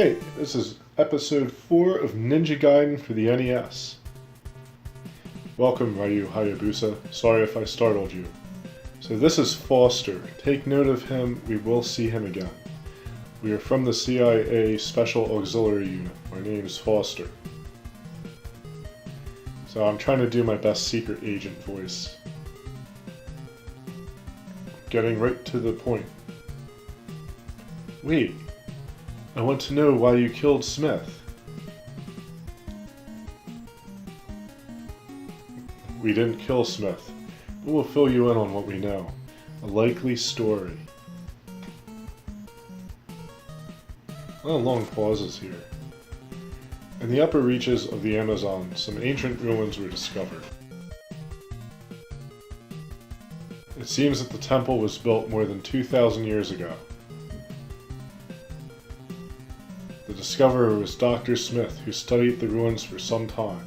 Alright, this is episode 4 of Ninja Gaiden for the NES. Welcome, Ryu Hayabusa. Sorry if I startled you. So this is Foster. Take note of him, we will see him again. We are from the CIA Special Auxiliary Unit. My name is Foster. So I'm trying to do my best secret agent voice. Getting right to the point. Wait, I want to know why you killed Smith. We didn't kill Smith. We'll fill you in on what we know. A likely story. A lot of long pauses here. In the upper reaches of the Amazon, some ancient ruins were discovered. It seems that the temple was built more than 2,000 years ago. The discoverer was Dr. Smith, who studied the ruins for some time.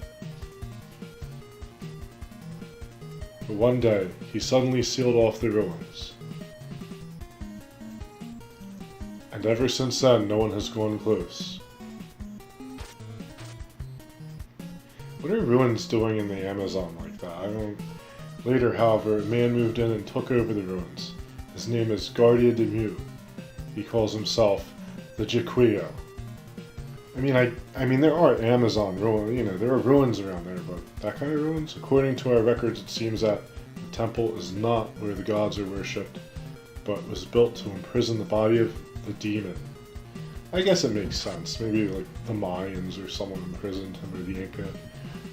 But one day, he suddenly sealed off the ruins. And ever since then, no one has gone close. What are ruins doing in the Amazon like that? I don't... Later, however, a man moved in and took over the ruins. His name is Guardia de Mu. He calls himself the Jiquillo. I mean, there are Amazon ruins, there are ruins around there, but that kind of ruins? According to our records, it seems that the temple is not where the gods are worshipped, but was built to imprison the body of the demon. I guess it makes sense. Maybe like the Mayans or someone imprisoned him, or the Inca.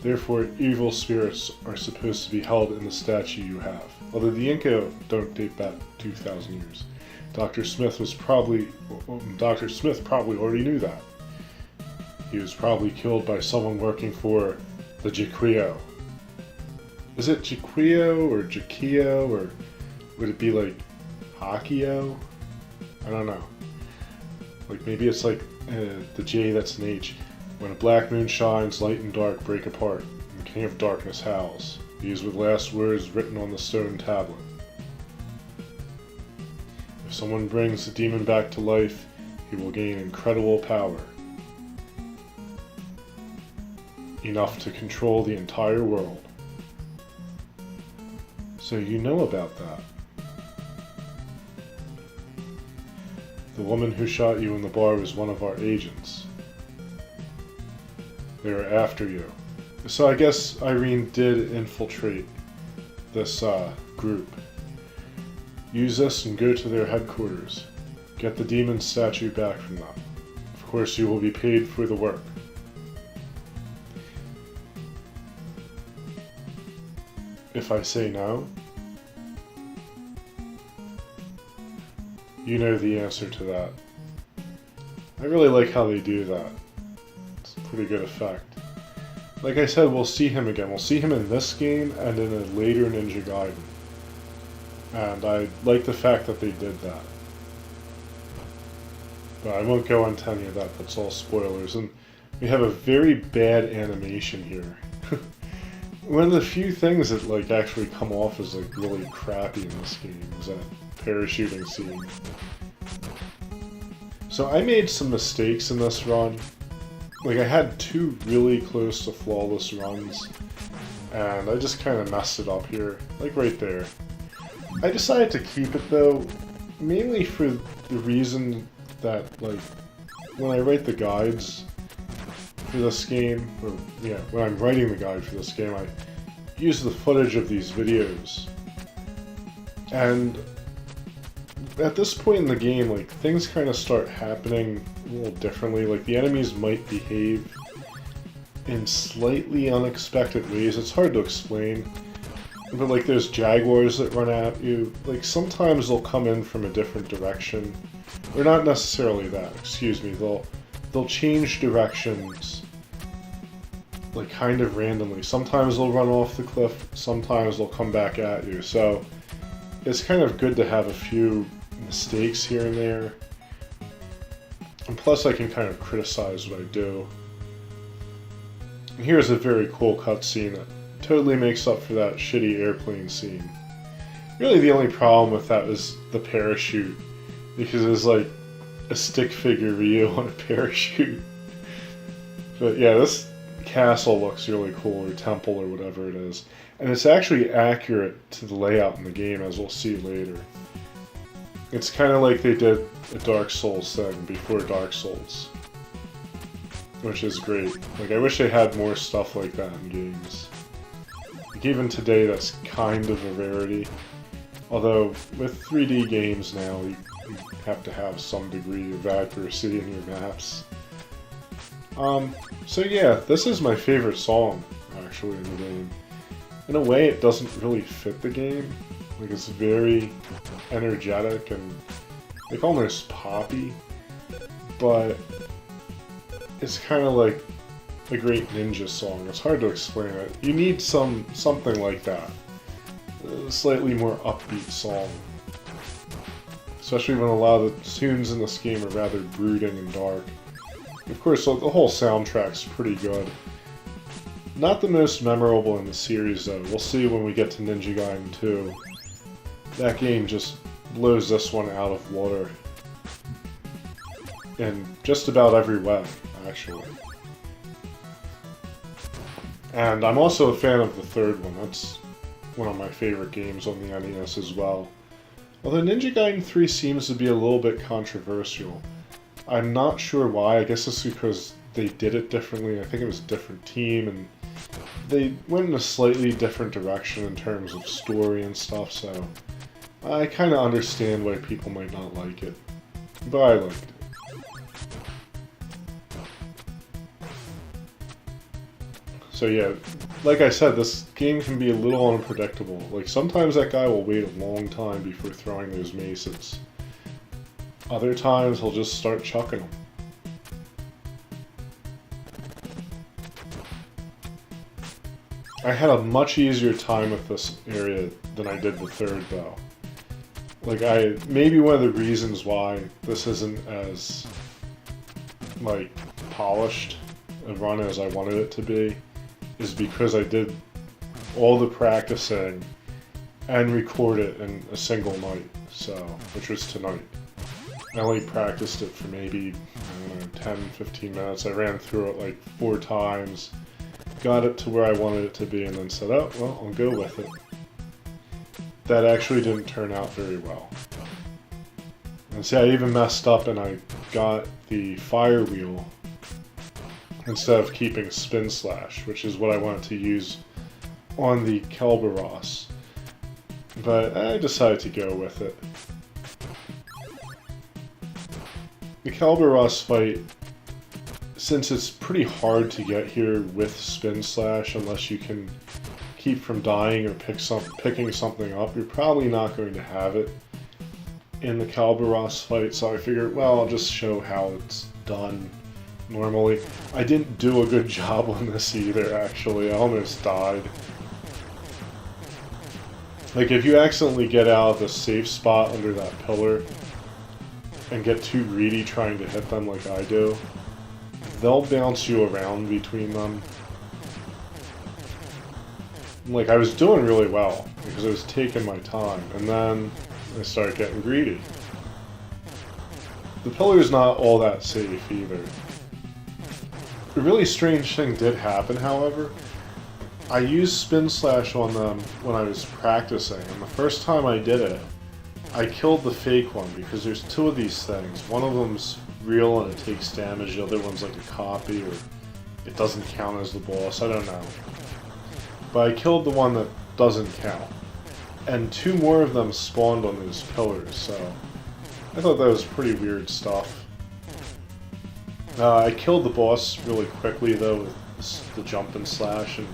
Therefore, evil spirits are supposed to be held in the statue you have. Although the Inca don't date back 2,000 years. Dr. Smith probably already knew that. He was probably killed by someone working for the Jiquillo. Is it Jiquillo or Jiquillo, or would it be like Hakio? I don't know. Like maybe it's like the J that's an H. When a black moon shines, light and dark break apart, and the King of Darkness howls. These were the last words written on the stone tablet. If someone brings the demon back to life, he will gain incredible power. Enough to control the entire world. So you know about that. The woman who shot you in the bar was one of our agents. They were after you. So I guess Irene did infiltrate this group. Use this and go to their headquarters. Get the demon statue back from them. Of course you will be paid for the work. If I say no, you know the answer to that. I really like how they do that. It's a pretty good effect. Like I said, we'll see him again. We'll see him in this game and in a later Ninja Gaiden. And I like the fact that they did that. But I won't go into any of that, that's all spoilers. And we have a very bad animation here. One of the few things that actually come off as really crappy in this game is that parachuting scene. So I made some mistakes in this run. I had 2 really close to flawless runs, and I just kind of messed it up here, right there. I decided to keep it though, mainly for the reason that when I write the guides for this game, when I'm writing the guide for this game, I use the footage of these videos. And at this point in the game, things kind of start happening a little differently. The enemies might behave in slightly unexpected ways. It's hard to explain. But there's jaguars that run at you. Sometimes they'll come in from a different direction. Or not necessarily that, excuse me. They'll change directions kind of randomly. Sometimes they'll run off the cliff, sometimes they'll come back at you. So it's kind of good to have a few mistakes here and there. And plus I can kind of criticize what I do. And here's a very cool cutscene that totally makes up for that shitty airplane scene. Really the only problem with that was the parachute. Because it's a stick figure Ryu on a parachute. But yeah, this castle looks really cool, or temple, or whatever it is. And it's actually accurate to the layout in the game, as we'll see later. It's kind of like they did a Dark Souls thing before Dark Souls. Which is great. Like, I wish they had more stuff like that in games. Like, even today, that's kind of a rarity. Although, with 3D games now, you have to have some degree of accuracy in your maps. So yeah, this is my favorite song, actually, in the game. In a way, it doesn't really fit the game. Like, it's very energetic and, like, almost poppy. But it's kind of like a great ninja song. It's hard to explain it. You need something like that. A slightly more upbeat song. Especially when a lot of the tunes in this game are rather brooding and dark. Of course, the whole soundtrack's pretty good. Not the most memorable in the series, though. We'll see when we get to Ninja Gaiden 2. That game just blows this one out of water. In just about every way, actually. And I'm also a fan of the third one. That's one of my favorite games on the NES as well. Although Ninja Gaiden 3 seems to be a little bit controversial. I'm not sure why. I guess it's because they did it differently. I think it was a different team, and they went in a slightly different direction in terms of story and stuff, so I kind of understand why people might not like it. But I liked it. So yeah, like I said, this game can be a little unpredictable. Like, sometimes that guy will wait a long time before throwing those maces. Other times, he'll just start chucking them. I had a much easier time with this area than I did the third, though. Like, maybe one of the reasons why this isn't as, like, polished a run as I wanted it to be is because I did all the practicing and record it in a single night, which was tonight. I only practiced it for maybe, I don't know, 10, 15 minutes. I ran through it like 4 times, got it to where I wanted it to be, and then said, oh, well, I'll go with it. That actually didn't turn out very well. And see, I even messed up and I got the fire wheel instead of keeping spin slash, which is what I wanted to use on the Kelberos. But I decided to go with it. The Kelberos fight, since it's pretty hard to get here with spin slash unless you can keep from dying or picking something up, you're probably not going to have it in the Kelberos fight, so I figured, well, I'll just show how it's done normally. I didn't do a good job on this either, actually. I almost died. Like, if you accidentally get out of the safe spot under that pillar and get too greedy trying to hit them like I do, they'll bounce you around between them. Like, I was doing really well because I was taking my time, and then I started getting greedy. The pillar's not all that safe either. A really strange thing did happen, however. I used spin slash on them when I was practicing, and the first time I did it, I killed the fake one because there's 2 of these things. One of them's real and it takes damage, the other one's like a copy, or it doesn't count as the boss, I don't know. But I killed the one that doesn't count. And 2 more of them spawned on those pillars, so I thought that was pretty weird stuff. I killed the boss really quickly though with the jump and slash, and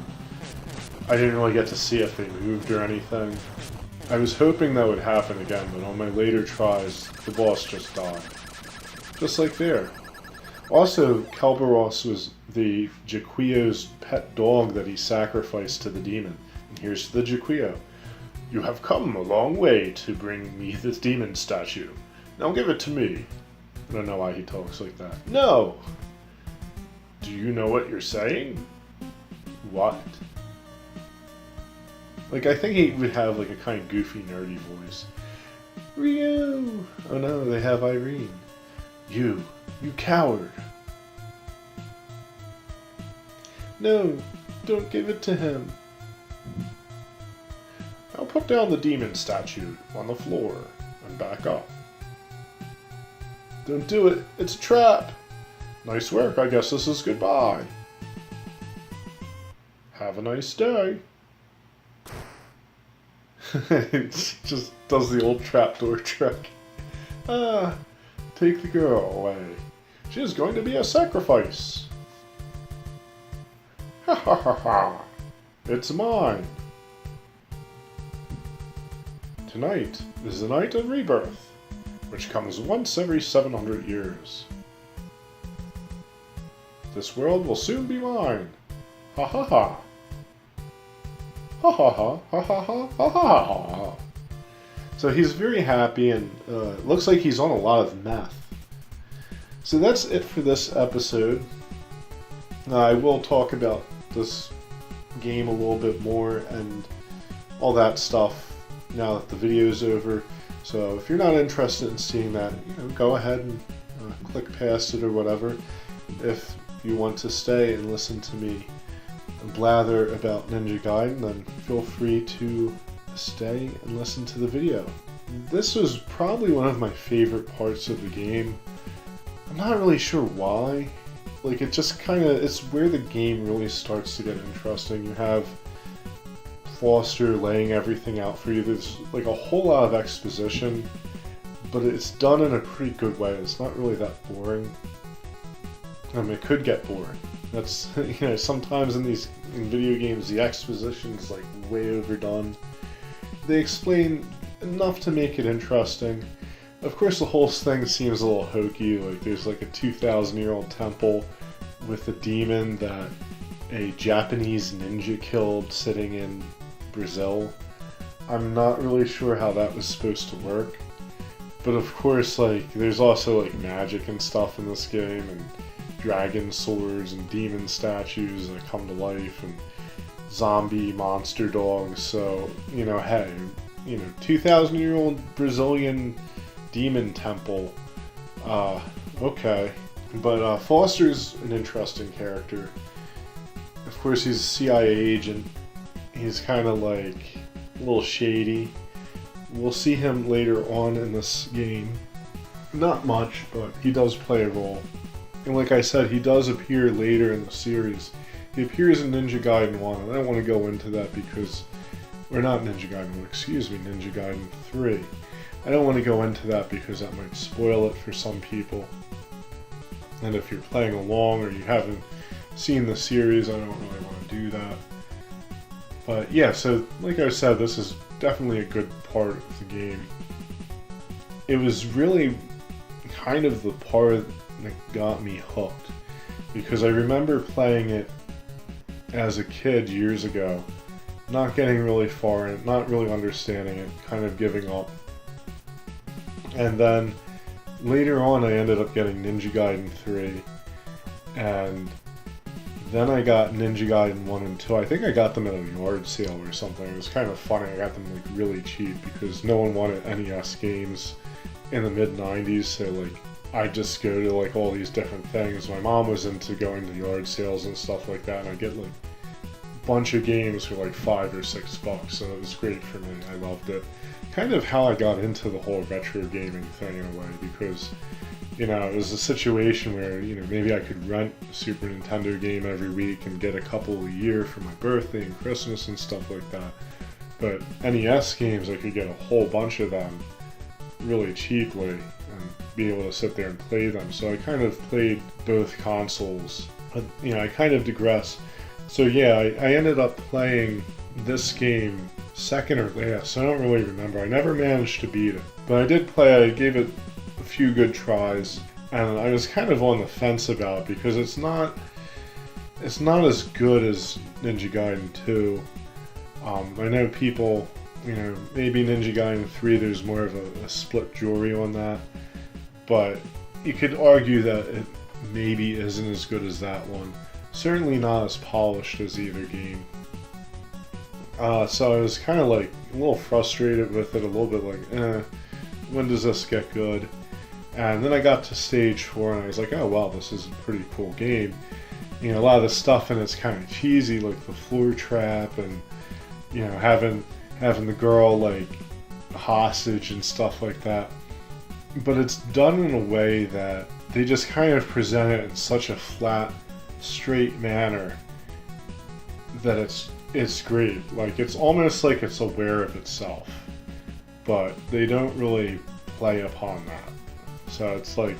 I didn't really get to see if they moved or anything. I was hoping that would happen again, but on my later tries, the boss just died. Just like there. Also, Kelberos was the Jaquio's pet dog that he sacrificed to the demon. And here's the Jaquio. You have come a long way to bring me this demon statue. Now give it to me. I don't know why he talks like that. No! Do you know what you're saying? What? Like, I think he would have like a kind of goofy, nerdy voice. Ryu! Oh no, they have Irene. You coward! No, don't give it to him. Now put down the demon statue on the floor and back up. Don't do it, it's a trap! Nice work, I guess this is goodbye. Have a nice day. She just does the old trapdoor trick. Ah, take the girl away. She is going to be a sacrifice. Ha ha ha ha. It's mine. Tonight is the night of rebirth, which comes once every 700 years. This world will soon be mine. Ha ha ha. Ha ha ha ha ha ha ha ha ha. So he's very happy, and looks like he's on a lot of meth. So that's it for this episode. I will talk about this game a little bit more and all that stuff now that the video's over. So if you're not interested in seeing that, go ahead and click past it or whatever. If you want to stay and listen to me blather about Ninja Gaiden, then feel free to stay and listen to the video. This was probably one of my favorite parts of the game. I'm not really sure why. Like, it just it's where the game really starts to get interesting. You have Foster laying everything out for you. There's like a whole lot of exposition, but it's done in a pretty good way. It's not really that boring. I mean, it could get boring. That's, sometimes in video games, the exposition is like way overdone. They explain enough to make it interesting. Of course, the whole thing seems a little hokey. Like, there's like a 2,000-year-old temple with a demon that a Japanese ninja killed sitting in Brazil. I'm not really sure how that was supposed to work. But of course, like, there's also like magic and stuff in this game, and dragon swords and demon statues that come to life, and zombie monster dogs. So, hey, 2,000-year-old Brazilian demon temple. Okay. But Foster's an interesting character. Of course, he's a CIA agent. He's kind of like a little shady. We'll see him later on in this game. Not much, but he does play a role. And like I said, he does appear later in the series. He appears in Ninja Gaiden 1, and I don't want to go into that because... Or not Ninja Gaiden 1, excuse me, Ninja Gaiden 3. I don't want to go into that because that might spoil it for some people. And if you're playing along or you haven't seen the series, I don't really want to do that. But yeah, so like I said, this is definitely a good part of the game. It was really kind of the part that got me hooked, because I remember playing it as a kid years ago, not getting really far in it, not really understanding it, kind of giving up. And then later on I ended up getting Ninja Gaiden 3, and then I got Ninja Gaiden 1 and 2. I think I got them at a yard sale or something. It was kind of funny. I got them like really cheap because no one wanted NES games in the mid-90s, so like I'd just go to like all these different things. My mom was into going to yard sales and stuff like that, and I'd get like a bunch of games for like $5 or $6, so it was great for me. I loved it. Kind of how I got into the whole retro gaming thing in a way, because it was a situation where maybe I could rent a Super Nintendo game every week and get a couple a year for my birthday and Christmas and stuff like that. But NES games, I could get a whole bunch of them really cheaply and be able to sit there and play them. So I kind of played both consoles. But, I kind of digress. So yeah, I ended up playing this game second or last. I don't really remember. I never managed to beat it. But I did play. I gave it a few good tries, and I was kind of on the fence about it because it's not as good as Ninja Gaiden 2. I know people, maybe Ninja Gaiden 3, there's more of a split jury on that, but you could argue that it maybe isn't as good as that one. Certainly not as polished as either game. So I was kind of like a little frustrated with it, a little bit like, when does this get good? And then I got to stage 4 and I was like, oh wow, this is a pretty cool game. You know, a lot of the stuff in it's kind of cheesy, like the floor trap and, you know, having the girl like hostage and stuff like that. But it's done in a way that they just kind of present it in such a flat, straight manner that it's great. Like, it's almost like it's aware of itself, but they don't really play upon that. So it's like,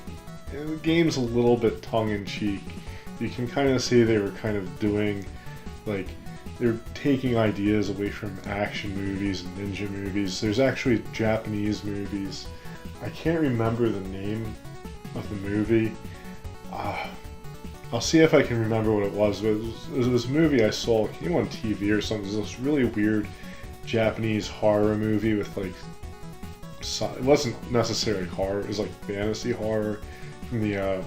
the game's a little bit tongue-in-cheek. You can kind of see they were kind of doing, like, they're taking ideas away from action movies and ninja movies. There's actually Japanese movies. I can't remember the name of the movie. I'll see if I can remember what it was. But it was a movie I saw, it came on TV or something. It was this really weird Japanese horror movie with like, it wasn't necessarily horror, it was like fantasy horror from the,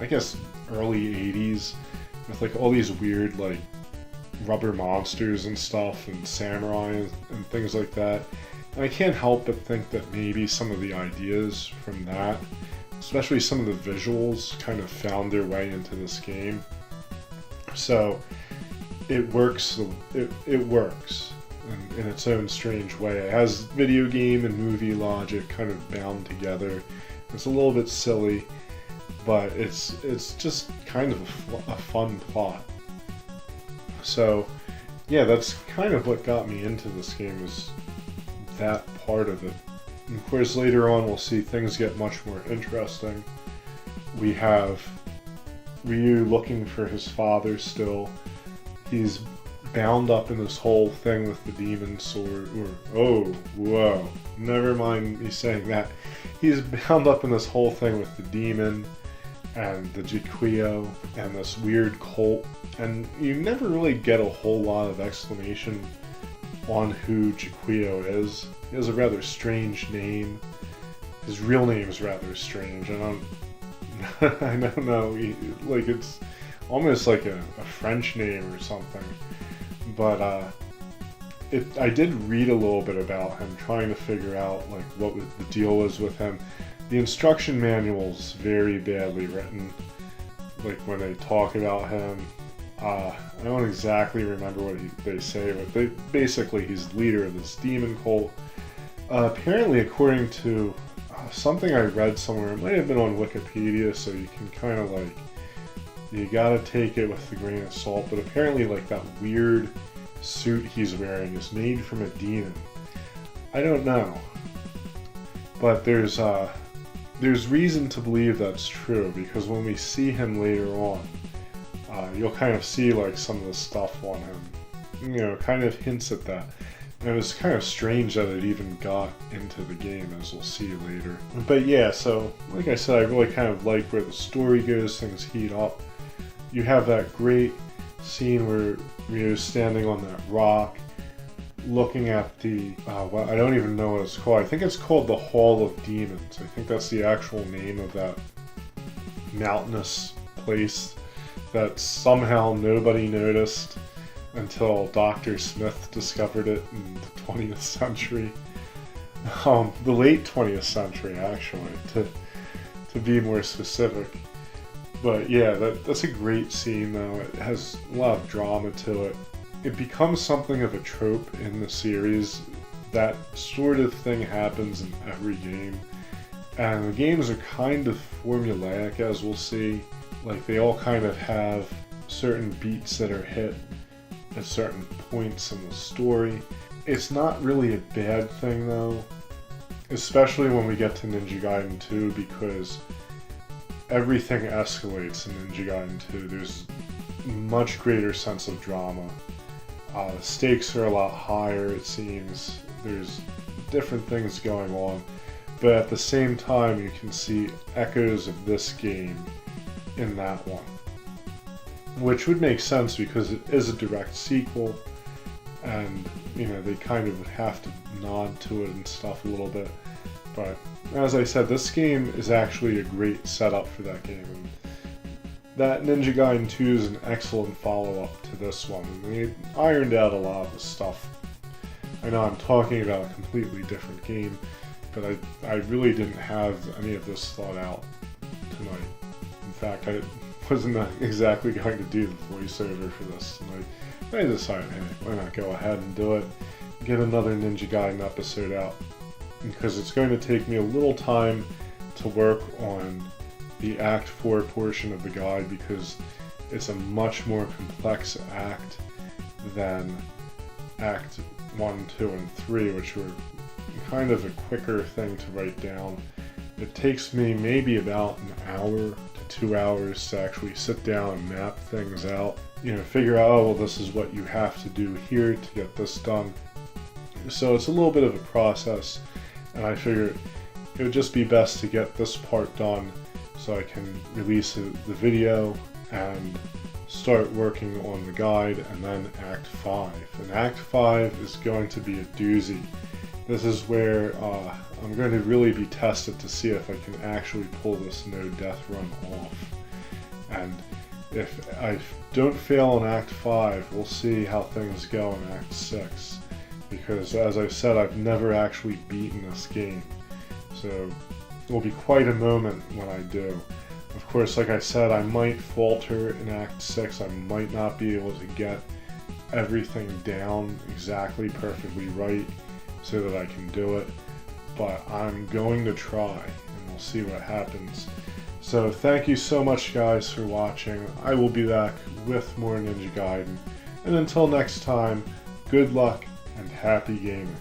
I guess, early 80s with like all these weird like rubber monsters and stuff and samurai and things like that. And I can't help but think that maybe some of the ideas from that, especially some of the visuals, kind of found their way into this game. So it works. It works in its own strange way. It has video game and movie logic kind of bound together. It's a little bit silly, but it's just kind of a fun plot. So yeah, that's kind of what got me into this game, was that part of it. And of course, later on we'll see things get much more interesting. We have Ryu looking for his father still. He's bound up in this whole thing with the demon sword, whoa, never mind me saying that. He's bound up in this whole thing with the demon and the Jikuyo and this weird cult, and you never really get a whole lot of explanation on who Jikuyo is. He has a rather strange name. His real name is rather strange. I don't know. Like, it's almost like a French name or something. But I did read a little bit about him, trying to figure out like what the deal was with him. The instruction manual's very badly written. Like, when they talk about him, I don't exactly remember what they say, but basically he's leader of this demon cult. Apparently, according to something I read somewhere, it might have been on Wikipedia, so you can kind of like, you gotta take it with a grain of salt, but apparently like that weird suit he's wearing is made from a demon. I don't know, but there's reason to believe that's true, because when we see him later on, you'll kind of see like some of the stuff on him, you know, kind of hints at that. And it was kind of strange that it even got into the game, as we'll see later. But yeah, so like I said, I really kind of like where the story goes, things heat up. You have that great scene where Ryu's standing on that rock, looking at the, well, I don't even know what it's called. I think it's called the Hall of Demons. I think that's the actual name of that mountainous place that somehow nobody noticed until Dr. Smith discovered it in the 20th century. The late 20th century, actually, to be more specific. But yeah, that's a great scene, though. It has a lot of drama to it. It becomes something of a trope in the series. That sort of thing happens in every game. And the games are kind of formulaic, as we'll see. Like, they all kind of have certain beats that are hit at certain points in the story. It's not really a bad thing, though, especially when we get to Ninja Gaiden 2, because everything escalates in Ninja Gaiden 2. There's much greater sense of drama. The stakes are a lot higher, it seems. There's different things going on, but at the same time you can see echoes of this game in that one. Which would make sense because it is a direct sequel, and you know, they kind of would have to nod to it and stuff a little bit. But as I said, this game is actually a great setup for that game. And that Ninja Gaiden 2 is an excellent follow-up to this one. And they ironed out a lot of the stuff. I know I'm talking about a completely different game, but I really didn't have any of this thought out tonight. In fact, I wasn't exactly going to do the voiceover for this tonight. I decided, hey, why not go ahead and do it, get another Ninja Gaiden episode out, because it's going to take me a little time to work on the Act 4 portion of the guide, because it's a much more complex act than Act 1, 2, and 3, which were kind of a quicker thing to write down. It takes me maybe about an hour to 2 hours to actually sit down and map things out. You know, figure out, oh, well, this is what you have to do here to get this done. So it's a little bit of a process, and I figured it would just be best to get this part done so I can release the video and start working on the guide, and then Act 5. And Act 5 is going to be a doozy. This is where I'm going to really be tested to see if I can actually pull this no death run off. And if I don't fail in Act 5, we'll see how things go in Act 6. Because as I said, I've never actually beaten this game. So it will be quite a moment when I do. Of course, like I said, I might falter in Act 6. I might not be able to get everything down exactly perfectly right so that I can do it. But I'm going to try, and we'll see what happens. So thank you so much, guys, for watching. I will be back with more Ninja Gaiden. And until next time, good luck and happy gaming.